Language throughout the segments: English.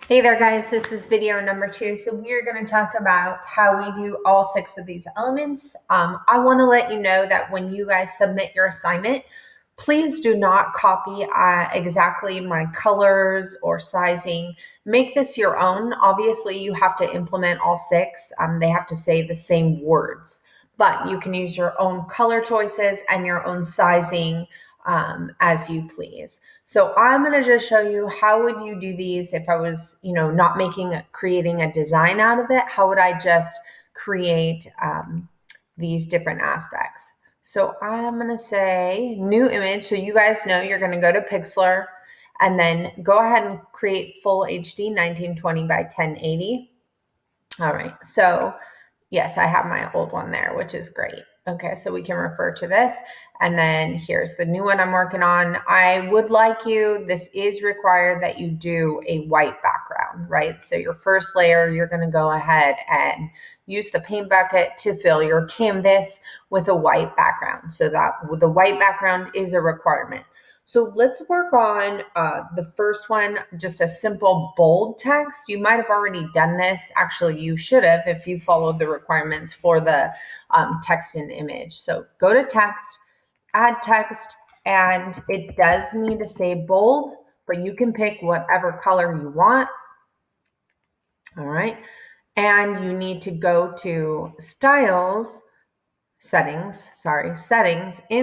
Hey there guys, this is video number 2. So we are going to talk about how we do all 6 of these elements. I want to let you know that when you guys submit your assignment, please do not copy exactly my colors or sizing. Make this your own. Obviously, you have to implement all 6. They have to say the same words, but you can use your own color choices and your own sizing as you please. So I'm going to just show you how would you do these if I was, not creating a design out of it. How would I just create these different aspects? So I'm going to say new image. So you guys know you're going to go to Pixlr and then go ahead and create full HD 1920 by 1080. All right. So yes, I have my old one there, which is great. Okay, so we can refer to this. And then here's the new one I'm working on. I would like this is required that you do a white background, right? So your first layer, you're gonna go ahead and use the paint bucket to fill your canvas with a white background. So that the white background is a requirement. So let's work on the first one, just a simple bold text. You might have already done this. Actually, you should have if you followed the requirements for the text and image. So go to text, add text, and it does need to say bold, but you can pick whatever color you want. All right. And you need to go to settings. In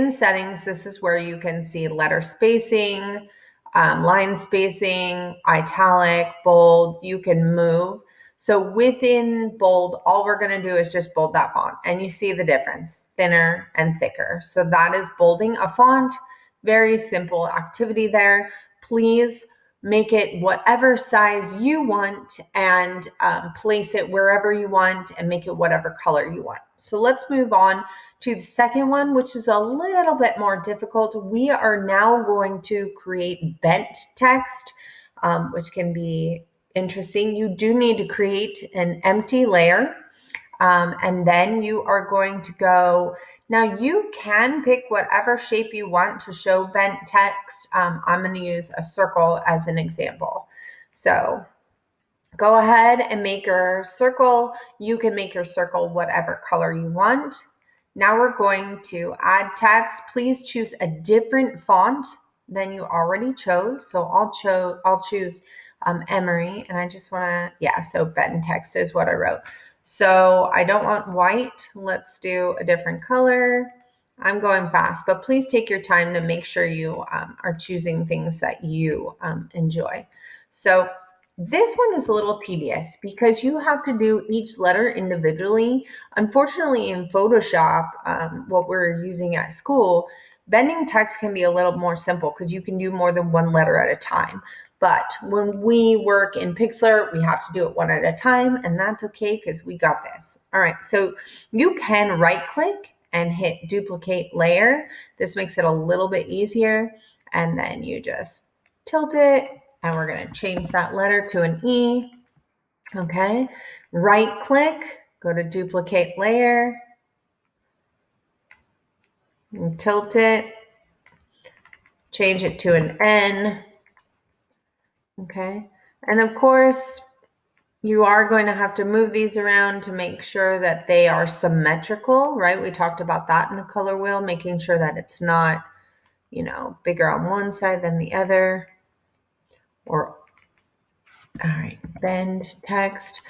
settings, this is where you can see letter spacing, line spacing, italic, bold. You can move. So within bold, all we're going to do is just bold that font. And you see the difference, thinner and thicker. So that is bolding a font. Very simple activity there. Please make it whatever size you want and place it wherever you want and make it whatever color you want. So let's move on to the second one, which is a little bit more difficult. We are now going to create bent text, which can be interesting. You do need to create an empty layer. And then you are going to go, now you can pick whatever shape you want to show bent text. I'm going to use a circle as an example. So go ahead and make your circle. You can make your circle whatever color you want. Now we're going to add text. Please choose a different font than you already chose. So I'll choose Emery, and I just want to, so bent text is what I wrote. So I don't want white. Let's do a different color. I'm going fast, but please take your time to make sure you are choosing things that you enjoy. So this one is a little tedious because you have to do each letter individually. Unfortunately, in Photoshop, what we're using at school, bending text can be a little more simple because you can do more than one letter at a time. But when we work in Pixlr, we have to do it one at a time, and that's okay because we got this. All right, so you can right-click and hit duplicate layer. This makes it a little bit easier, and then you just tilt it, and we're going to change that letter to an E. Okay, right-click, go to duplicate layer, and tilt it, change it to an N. Okay, and of course, you are going to have to move these around to make sure that they are symmetrical, right? We talked about that in the color wheel, making sure that it's not, bigger on one side than the other. All right, bend text.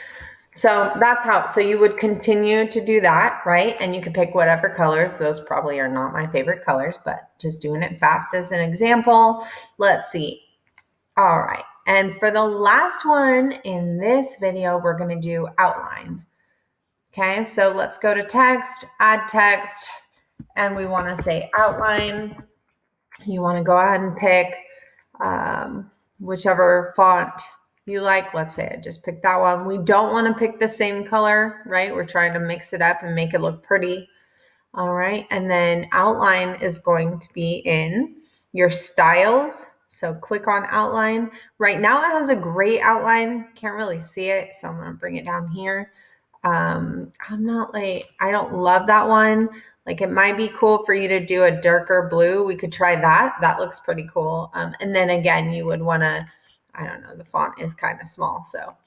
So that's so you would continue to do that, right? And you could pick whatever colors. Those probably are not my favorite colors, but just doing it fast as an example. Let's see. All right. And for the last one in this video, we're going to do outline. Okay, so let's go to text, add text, and we want to say outline. You want to go ahead and pick whichever font you like. Let's say I just picked that one. We don't want to pick the same color, right? We're trying to mix it up and make it look pretty. All right, and then outline is going to be in your styles. So click on outline. Right now it has a gray outline. Can't really see it, so I'm going to bring it down here. I don't love that one. Like it might be cool for you to do a darker blue. We could try that. That looks pretty cool. And then again, you would want to I don't know, the font is kind of small. So